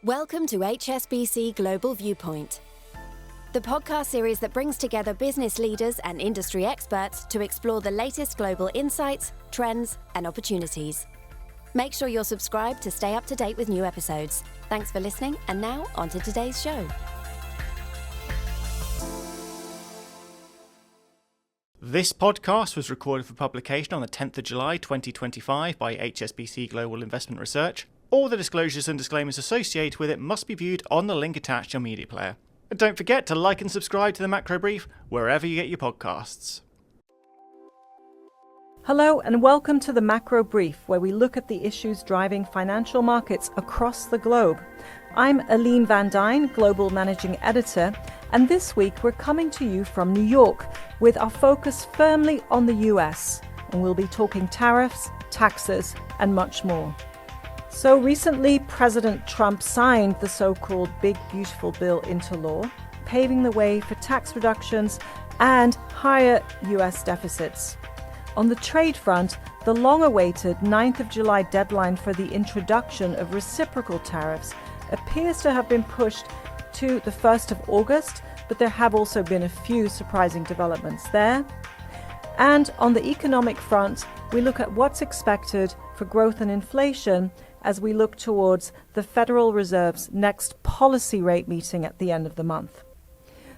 Welcome to HSBC Global Viewpoint, the podcast series that brings together business leaders and industry experts to explore the latest global insights, trends, and opportunities. Make sure you're subscribed to stay up to date with new episodes. Thanks for listening, and now on to today's show. This podcast was recorded for publication on the 10th of July 2025 by HSBC Global Investment Research. All the disclosures and disclaimers associated with it must be viewed on the link attached to your media player. And don't forget to like and subscribe to the Macro Brief wherever you get your podcasts. Hello and welcome to the Macro Brief, where we look at the issues driving financial markets across the globe. I'm Aline Van Dyne, Global Managing Editor, and this week we're coming to you from New York with our focus firmly on the US, and we'll be talking tariffs, taxes, and much more. So recently, President Trump signed the so-called Big Beautiful Bill into law, paving the way for tax reductions and higher US deficits. On the trade front, the long-awaited 9th of July deadline for the introduction of reciprocal tariffs appears to have been pushed to the 1st of August, but there have also been a few surprising developments there. And on the economic front, we look at what's expected for growth and inflation as we look towards the Federal Reserve's next policy rate meeting at the end of the month.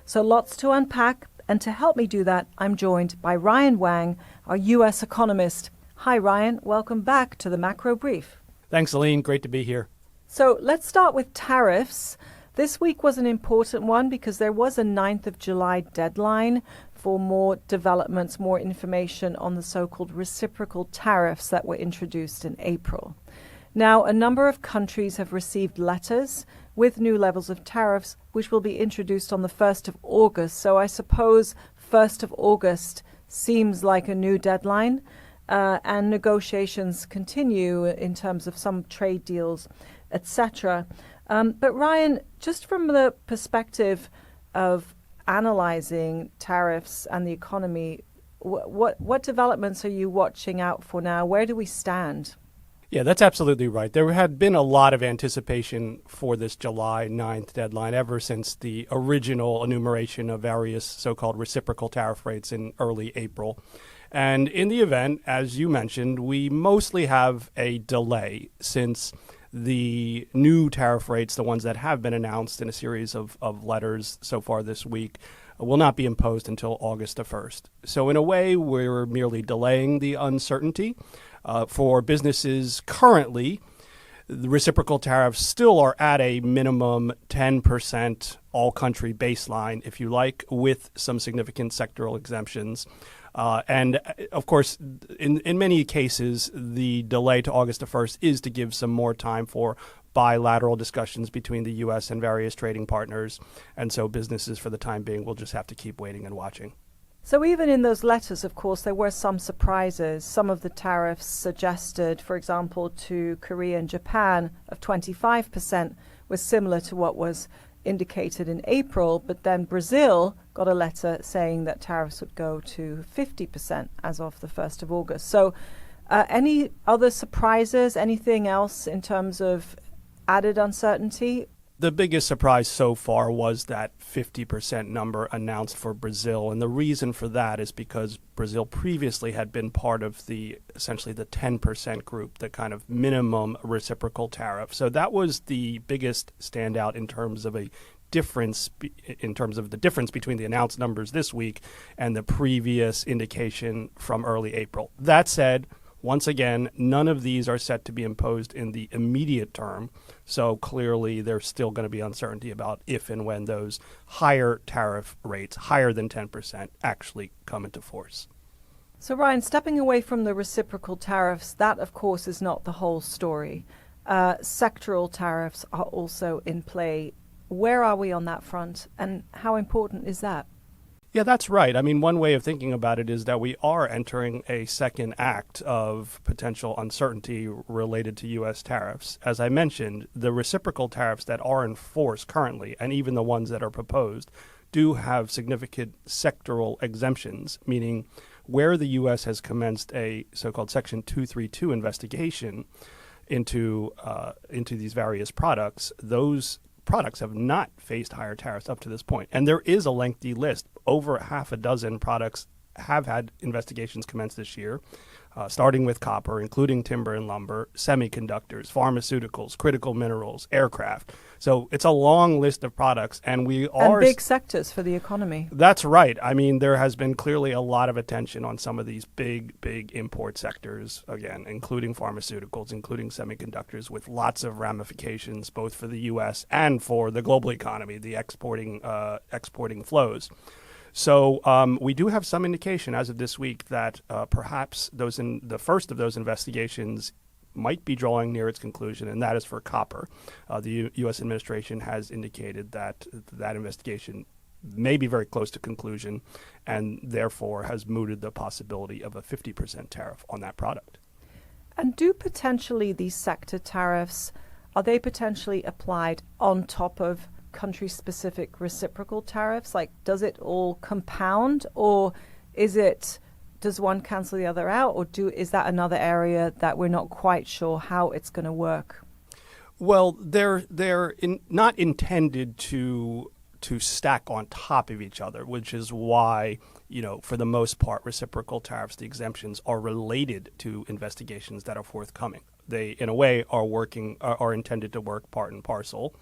So lots to unpack, and to help me do that, I'm joined by Ryan Wang, our US economist. Hi Ryan, welcome back to the Macro Brief. Thanks, Aline. Great to be here. So let's start with tariffs. This week was an important one because there was a 9th of July deadline for more developments, more information on the so-called reciprocal tariffs that were introduced in April. Now, a number of countries have received letters with new levels of tariffs, which will be introduced on the 1st of August. So I suppose 1st of August seems like a new deadline, and negotiations continue in terms of some trade deals, etc. But Ryan, just from the perspective of analyzing tariffs and the economy, what developments are you watching out for now? Where do we stand? Yeah, that's absolutely right. There had been a lot of anticipation for this July 9th deadline ever since the original enumeration of various so-called reciprocal tariff rates in early April. And in the event, as you mentioned, we mostly have a delay since the new tariff rates, the ones that have been announced in a series of letters so far this week, will not be imposed until August the 1st. So in a way, we're merely delaying the uncertainty. For businesses currently, the reciprocal tariffs still are at a minimum 10% all-country baseline, if you like, with some significant sectoral exemptions. And, of course, in many cases, the delay to August the 1st is to give some more time for bilateral discussions between the U.S. and various trading partners. And so businesses, for the time being, will just have to keep waiting and watching. So even in those letters, of course, there were some surprises. Some of the tariffs suggested, for example, to Korea and Japan of 25% was similar to what was indicated in April. But then Brazil got a letter saying that tariffs would go to 50% as of the 1st of August. So any other surprises, anything else in terms of added uncertainty? The biggest surprise so far was that 50% number announced for Brazil. And the reason for that is because Brazil previously had been part of essentially the 10% group, the kind of minimum reciprocal tariff. So that was the biggest standout in terms of the difference between the announced numbers this week and the previous indication from early April. That said, once again, none of these are set to be imposed in the immediate term, so clearly there's still going to be uncertainty about if and when those higher tariff rates, higher than 10%, actually come into force. So Ryan, stepping away from the reciprocal tariffs, that of course is not the whole story. Sectoral tariffs are also in play. Where are we on that front, and how important is that? Yeah, that's right. I mean, one way of thinking about it is that we are entering a second act of potential uncertainty related to U.S. tariffs. As I mentioned, the reciprocal tariffs that are in force currently, and even the ones that are proposed, do have significant sectoral exemptions, meaning where the U.S. has commenced a so-called Section 232 investigation, into these various products, those products have not faced higher tariffs up to this point. And there is a lengthy list. Over half a dozen products have had investigations commenced this year, starting with copper, including timber and lumber, semiconductors, pharmaceuticals, critical minerals, aircraft. So it's a long list of products, and we are... And big sectors for the economy. That's right. I mean, there has been clearly a lot of attention on some of these big import sectors, again, including pharmaceuticals, including semiconductors, with lots of ramifications, both for the U.S. and for the global economy, the exporting flows. So we do have some indication as of this week that perhaps the first of those investigations might be drawing near its conclusion, and that is for copper. The U.S. administration has indicated that that investigation may be very close to conclusion, and therefore has mooted the possibility of a 50% tariff on that product. And do potentially these sector tariffs, are they potentially applied on top of country-specific reciprocal tariffs? Like, does it all compound, or does one cancel the other out, or is that another area that we're not quite sure how it's going to work? Well, they're not intended to stack on top of each other, which is why, for the most part, reciprocal tariffs, the exemptions, are related to investigations that are forthcoming. They, in a way, are intended to work part and parcel.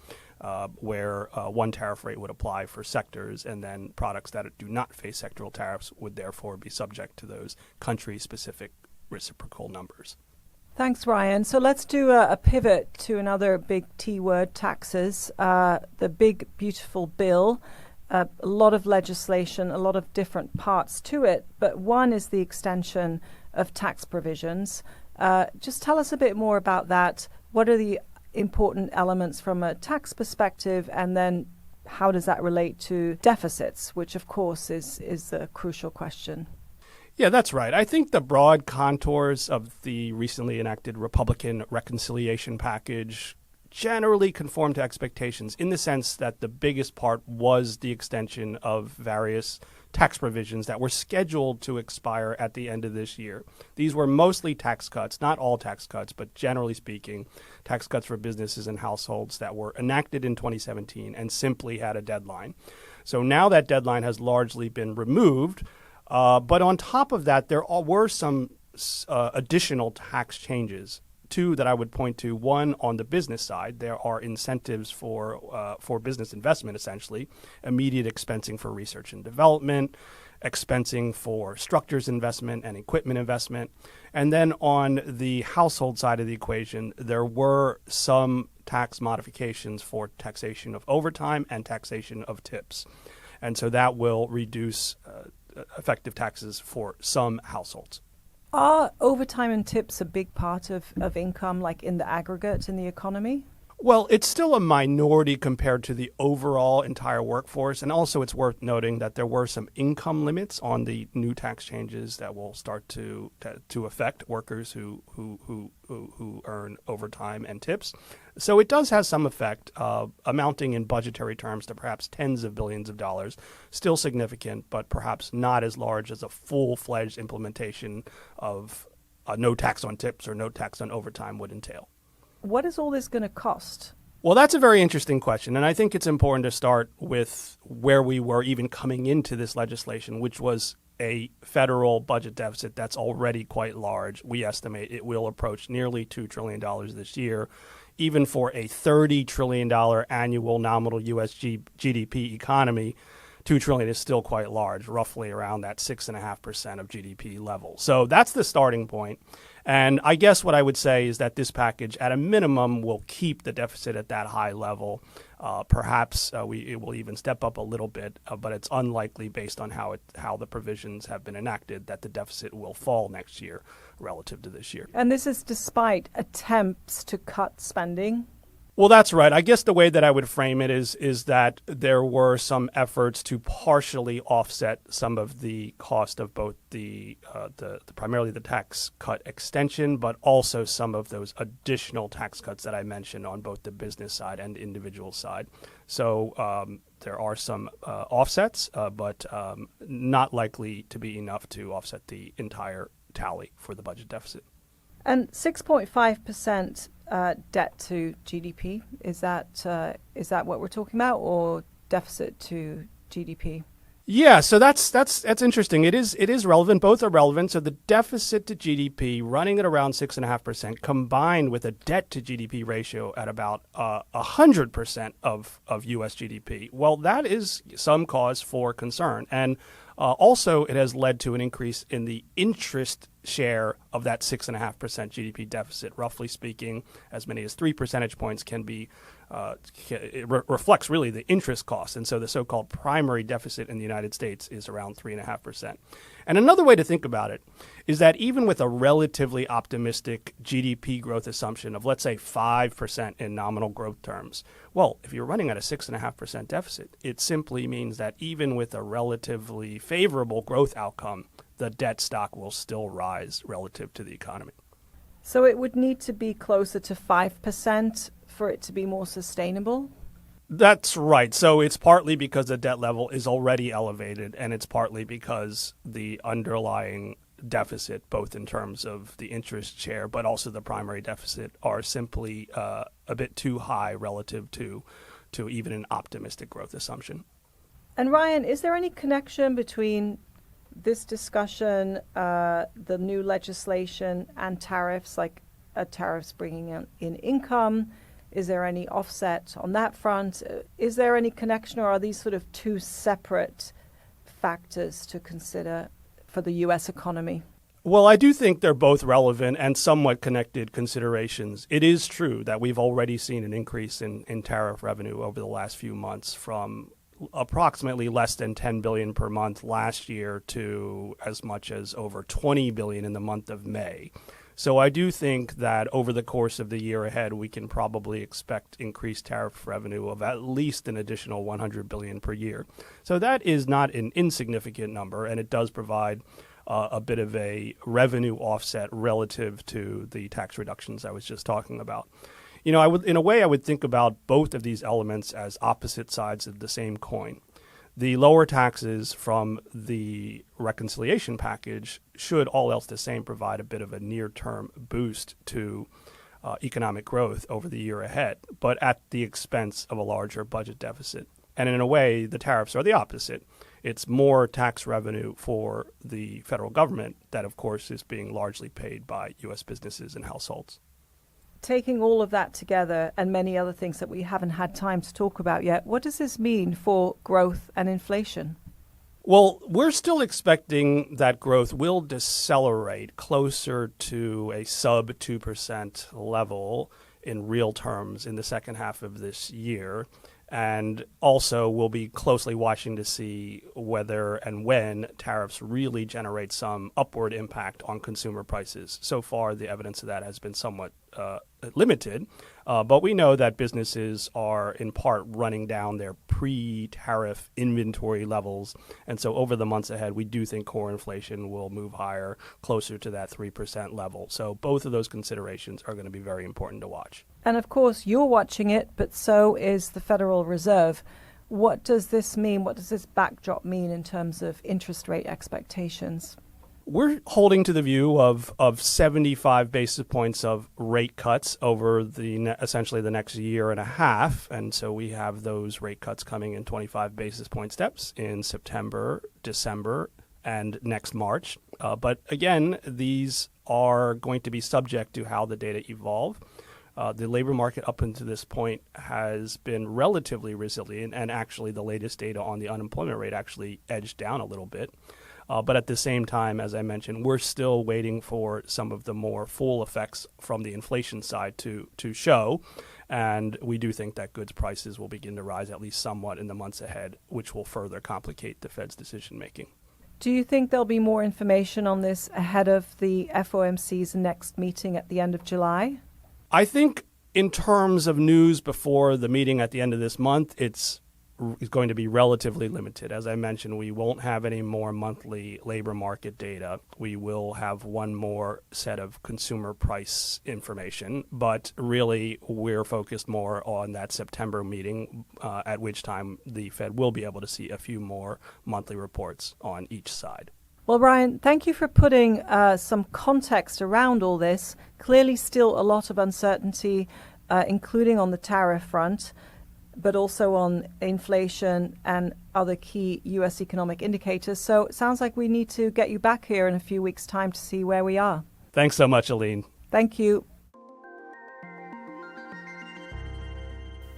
Where one tariff rate would apply for sectors, and then products that do not face sectoral tariffs would therefore be subject to those country-specific reciprocal numbers. Thanks, Ryan. So let's do a pivot to another big T word, taxes. The big, beautiful bill, a lot of legislation, a lot of different parts to it, but one is the extension of tax provisions. Just tell us a bit more about that. What are the important elements from a tax perspective, and then how does that relate to deficits, which of course is the crucial question? Yeah, that's right. I think the broad contours of the recently enacted Republican reconciliation package generally conform to expectations, in the sense that the biggest part was the extension of various tax provisions that were scheduled to expire at the end of this year. These were mostly tax cuts, not all tax cuts, but generally speaking, tax cuts for businesses and households that were enacted in 2017 and simply had a deadline. So now that deadline has largely been removed, but on top of that, there were some additional tax changes. Two that I would point to. One, on the business side, there are incentives for business investment, essentially, immediate expensing for research and development, expensing for structures investment and equipment investment. And then on the household side of the equation, there were some tax modifications for taxation of overtime and taxation of tips. And so that will reduce effective taxes for some households. Are overtime and tips a big part of income, like in the aggregate in the economy? Well, it's still a minority compared to the overall entire workforce. And also it's worth noting that there were some income limits on the new tax changes that will start to affect workers who earn overtime and tips. So it does have some effect, amounting in budgetary terms to perhaps tens of billions of dollars. Still significant, but perhaps not as large as a full-fledged implementation of no tax on tips or no tax on overtime would entail. What is all this going to cost? Well, that's a very interesting question, and I think it's important to start with where we were even coming into this legislation, which was a federal budget deficit that's already quite large. We estimate it will approach nearly $2 trillion this year. Even for a $30 trillion annual nominal U.S. GDP economy, $2 trillion is still quite large, roughly around that 6.5% of GDP level. So that's the starting point. And I guess what I would say is that this package, at a minimum, will keep the deficit at that high level. Perhaps it will even step up a little bit, but it's unlikely, based on how the provisions have been enacted, that the deficit will fall next year relative to this year. And this is despite attempts to cut spending? Well, that's right. I guess the way that I would frame it is that there were some efforts to partially offset some of the cost of both the primarily the tax cut extension, but also some of those additional tax cuts that I mentioned on both the business side and individual side. So there are some offsets, but not likely to be enough to offset the entire tally for the budget deficit. And 6.5% debt to GDP? Is that what we're talking about, or deficit to GDP? Yeah, so that's interesting. It is relevant. Both are relevant. So the deficit to GDP running at around 6.5%, combined with a debt to GDP ratio at about 100% of U.S. GDP. Well, that is some cause for concern, and also it has led to an increase in the interest share of that 6.5% GDP deficit. Roughly speaking, as many as 3 percentage points can be. It reflects really the interest cost. And so the so-called primary deficit in the United States is around 3.5%. And another way to think about it is that even with a relatively optimistic GDP growth assumption of, let's say, 5% in nominal growth terms, well, if you're running at a 6.5% deficit, it simply means that even with a relatively favorable growth outcome, the debt stock will still rise relative to the economy. So it would need to be closer to 5% for it to be more sustainable? That's right. So it's partly because the debt level is already elevated, and it's partly because the underlying deficit, both in terms of the interest share, but also the primary deficit, are simply a bit too high relative to even an optimistic growth assumption. And Ryan, is there any connection between this discussion, the new legislation, and tariffs, like tariffs bringing in income? Is there any offset on that front? Is there any connection, or are these sort of two separate factors to consider for the U.S. economy? Well, I do think they're both relevant and somewhat connected considerations. It is true that we've already seen an increase in tariff revenue over the last few months, from approximately less than $10 billion per month last year to as much as over $20 billion in the month of May. So I do think that over the course of the year ahead, we can probably expect increased tariff revenue of at least an additional $100 billion per year. So that is not an insignificant number, and it does provide a bit of a revenue offset relative to the tax reductions I was just talking about. You know, I would think about both of these elements as opposite sides of the same coin. The lower taxes from the reconciliation package should, all else the same, provide a bit of a near-term boost to economic growth over the year ahead, but at the expense of a larger budget deficit. And in a way, the tariffs are the opposite. It's more tax revenue for the federal government that, of course, is being largely paid by U.S. businesses and households. Taking all of that together and many other things that we haven't had time to talk about yet, what does this mean for growth and inflation? Well, we're still expecting that growth will decelerate closer to a sub 2% level in real terms in the second half of this year. And also, we'll be closely watching to see whether and when tariffs really generate some upward impact on consumer prices. So far, the evidence of that has been somewhat limited, but we know that businesses are in part running down their pre-tariff inventory levels. And so over the months ahead, we do think core inflation will move higher, closer to that 3% level. So both of those considerations are going to be very important to watch. And of course, you're watching it, but so is the Federal Reserve. What does this mean? What does this backdrop mean in terms of interest rate expectations? We're holding to the view of 75 basis points of rate cuts over essentially the next year and a half. And so we have those rate cuts coming in 25 basis point steps in September, December, and next March. But again, these are going to be subject to how the data evolve. The labor market up until this point has been relatively resilient, and actually the latest data on the unemployment rate actually edged down a little bit. But at the same time, as I mentioned, we're still waiting for some of the more full effects from the inflation side to show. And we do think that goods prices will begin to rise at least somewhat in the months ahead, which will further complicate the Fed's decision making. Do you think there'll be more information on this ahead of the FOMC's next meeting at the end of July? I think in terms of news before the meeting at the end of this month, it's going to be relatively limited. As I mentioned, we won't have any more monthly labor market data. We will have one more set of consumer price information, but really we're focused more on that September meeting, at which time the Fed will be able to see a few more monthly reports on each side. Well, Ryan, thank you for putting some context around all this. Clearly still a lot of uncertainty, including on the tariff front, but also on inflation and other key U.S. economic indicators. So it sounds like we need to get you back here in a few weeks' time to see where we are. Thanks so much, Aline. Thank you.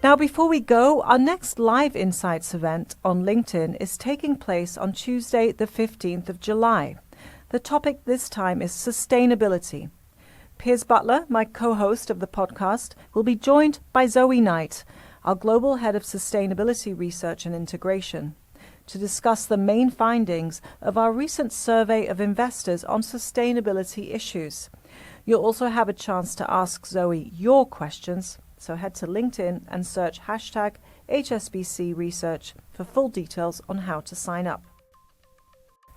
Now, before we go, our next Live Insights event on LinkedIn is taking place on Tuesday, the 15th of July. The topic this time is sustainability. Piers Butler, my co-host of the podcast, will be joined by Zoe Knight, our Global Head of Sustainability Research and Integration, to discuss the main findings of our recent survey of investors on sustainability issues. You'll also have a chance to ask Zoe your questions, so head to LinkedIn and search hashtag HSBC Research for full details on how to sign up.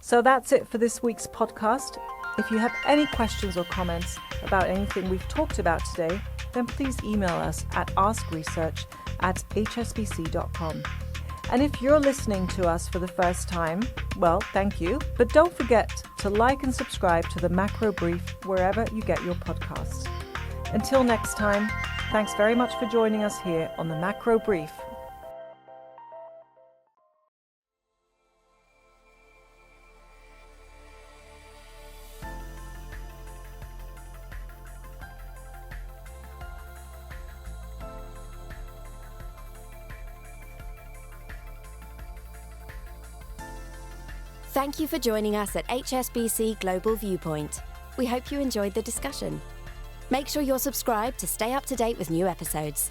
So that's it for this week's podcast. If you have any questions or comments about anything we've talked about today, then please email us at askresearch@hsbc.com. And if you're listening to us for the first time, well, thank you. But don't forget to like and subscribe to the Macro Brief wherever you get your podcasts. Until next time, thanks very much for joining us here on the Macro Brief. Thank you for joining us at HSBC Global Viewpoint. We hope you enjoyed the discussion. Make sure you're subscribed to stay up to date with new episodes.